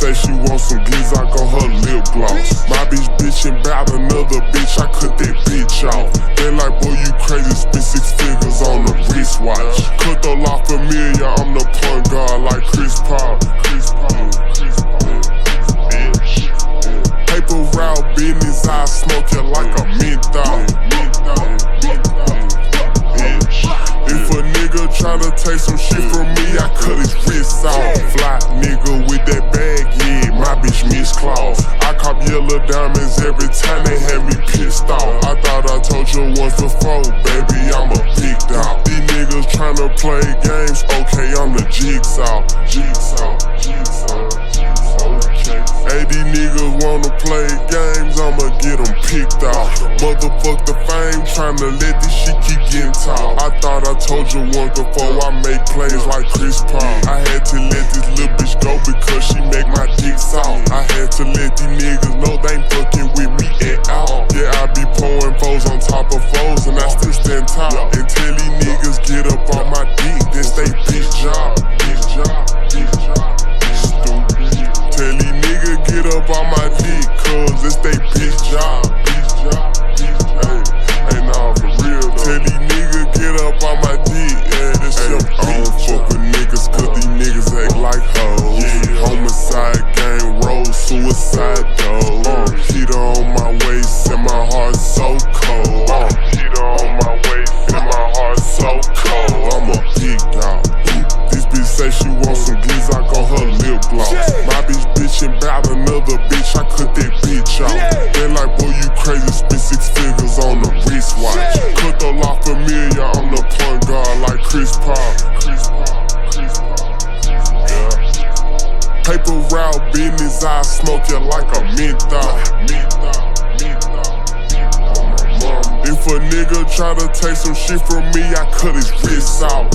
say she wants some glizz, I got her lip gloss. My bitch bitchin' bout another bitch, I cut that bitch off. They like, boy, you crazy, spend 6 figures on a wristwatch. Cut the La Familia, I'm the point guard like Chris Paul. Paper route business, I smoke it like a menthol. If a nigga tryna take some shit from me, I cut his wrist off. Fly nigga with that bag, yeah, my bitch Miss Claus. I cop yellow diamonds every time they had me pissed off. I thought I told you once before, baby, I'm a big dog. These niggas tryna play games, okay, I'm the jigsaw. Hey, these niggas wanna play games, I'ma get them picked off. Motherfuck the fame, tryna let this shit keep getting tall. I thought I told you once before, I make plays like Chris Paul. I had to let this little bitch go because she make my dick soft. I had to let these niggas know they ain't fucking with me at all. Yeah, I be pouring foes on top of foes and I still stand tall. And tell these niggas get up on my dick, this they bitch job. Tell these niggas get up on my dick, cause it's they bitch job. Hey, nah, for real though. Tell these niggas get up on my dick, yeah, this shit. I don't fuck with niggas, cause these niggas act like hoes. Yeah. Homicide, gang roll, suicide though. Heater on my waist and my heart so cold. Heater on my waist and my heart so cold. I'm a big dog. This bitch say she wants some glizz, I got her lip gloss. My bitch bitchin' bout another bitch, I cut that bitch off. They like, boy, you crazy, spend 6 figures on a wristwatch. Cut the La Familia, I'm the point guard like Chris Paul. Paper route business, I smoke it like a menthol. If a nigga try to take some shit from me, I cut his wrist off.